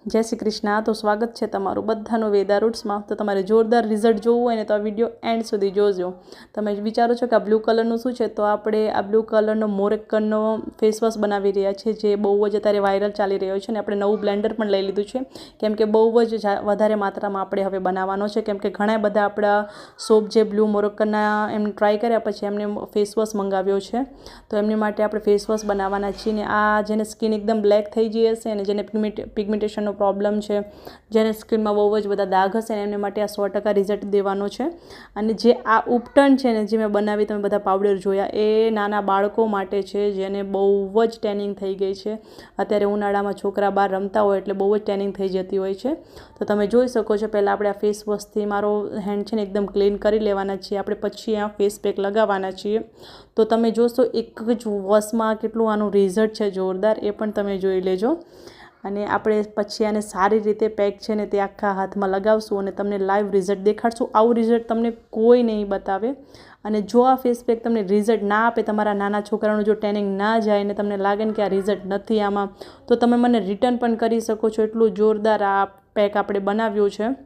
जय श्री कृष्ण। तो स्वागत है तमारू बधानु वेदा रूट्स में। तो तमारे जोरदार रिजल्ट जोवुं होय ने तो आ विडियो एंड सुधी जोजो। तमे विचारो छो कि आ ब्लू कलरनुं शुं छे, तो आपणे आ ब्लू कलरनो मोरेक्कननो फेस वॉश बनावी रह्या छे, जे बहु ज अत्यारे वायरल चाली रह्यो छे। आपणे नवुं ब्लेंडर पण लई लीधुं छे, केम के बहु ज वधारे मात्रामां आपणे हवे बनाववानो छे, केम के घणा बधा आपणा सोप जे ब्लू मोरेक्कनना एमने ट्राय कर्या पछी एमने फेस वॉश मंगाव्यो छे। तो एमनी माटे आपणे फेस वॉश बनाववाना छीए ने आ जेने स्किन एकदम ब्लेक थई गई हशे ने जेने पिगमेंटेशन प्रॉब्लम है, जेने स्किन में बहु ज बधा दाग हशे एमने माटे आ 100% रिजल्ट देवानो छे। अने जे आ उपटन छे ने जे मैं बनावी तमे बधा पाउडर जोया ए नाना बाळको माटे छे, जेने बहु ज टेनिंग थई गई छे। अत्यारे उनाळामां छोकरा बहार रमता होय एटले बहु ज टेनिंग थई जती होय छे। तो तमे जोई शको छो, पहेला आपणे आ फेस वॉशथी मारो हेन्ड छे ने एकदम क्लीन करी लेवाना छीए। आपणे पछी आ फेस पेक लगाववाना छीए। तो तमे जोशो एक ज वॉशमां केटલું आनुं रिजल्ट छे जोरदार, ए पण तमे जोई लेजो। અને આપણે પછી આને સારી રીતે પેક છે ને તે આખા હાથમાં લગાવશું અને તમને લાઈવ રિઝલ્ટ દેખાડશું। આવું રિઝલ્ટ તમને કોઈ નહીં બતાવે। અને જો આ ફેસ પેક તમને રિઝલ્ટ ના આપે, તમારા નાના છોકરાનું જો ટેનિંગ ના જાય ને તમને લાગે ને કે આ રિઝલ્ટ નથી આમાં, તો તમે મને રિટર્ન પણ કરી શકો છો। એટલું જોરદાર આ પેક આપણે બનાવ્યું છે,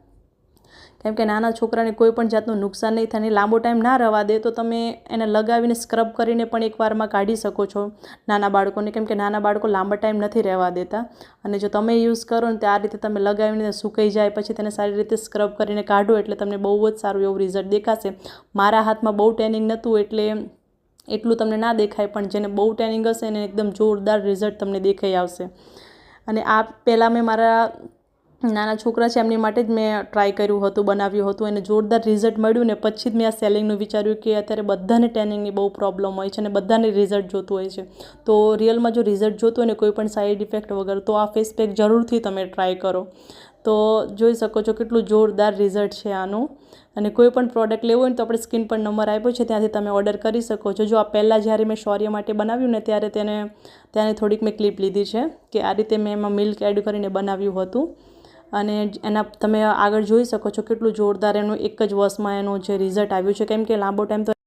કેમ કે નાના છોકરાને કોઈ પણ જાતનું નુકસાન નહીં થાય, લાંબો ટાઈમ ના રહેવા દે તો તમે એને લગાવીને સ્ક્રબ કરીને પણ એકવારમાં કાઢી શકો છો નાના બાળકોને, કેમ કે નાના બાળકો લાંબા ટાઈમ નથી રહેવા દેતા। અને જો તમે યુઝ કરો ને તો આ રીતે તમે લગાવીને સુકાઈ જાય પછી તેને સારી રીતે સ્ક્રબ કરીને કાઢો એટલે તમને બહુ જ સારું એવું રિઝલ્ટ દેખાશે। મારા હાથમાં બહુ ટેનિંગ નહોતું એટલે એટલું તમને ના દેખાય, પણ જેને બહુ ટેનિંગ હશે એને એકદમ જોરદાર રિઝલ્ટ તમને દેખાઈ આવશે। અને આ પહેલાં મેં મારા નાના છોકરા છે એમની માટે જ મેં ટ્રાય કર્યું હતું, બનાવ્યું હતું, એને જોરદાર રિઝલ્ટ મળ્યું ને પછી જ મેં આ સેલિંગનું વિચાર્યું કે અત્યારે બધાને ટેનિંગની બહુ પ્રોબ્લેમ હોય છે અને બધાને રિઝલ્ટ જોતું હોય છે। તો રિયલમાં જો રિઝલ્ટ જોતું હોય ને કોઈ પણ સાઇડ ઇફેક્ટ વગર, તો આ ફેસ પેક જરૂરથી તમે ટ્રાય કરો। તો જોઈ શકો છો કેટલું જોરદાર રિઝલ્ટ છે આનું। અને કોઈ પણ પ્રોડક્ટ લેવું હોય ને તો આપણે સ્ક્રીન પર નંબર આપ્યો છે, ત્યાંથી તમે ઓર્ડર કરી શકો છો। જો આ પહેલાં જ્યારે મેં શૌર્ય માટે બનાવ્યું ને ત્યારે ત્યાંની થોડીક મેં ક્લિપ લીધી છે કે આ રીતે મેં એમાં મિલ્ક એડ કરીને બનાવ્યું હતું। અને એના તમે આગળ જોઈ શકો છો કેટલું જોરદાર એનું એક જ વોશમાં એનું જે રિઝલ્ટ આવ્યું છે, કેમ કે લાંબો ટાઈમ તો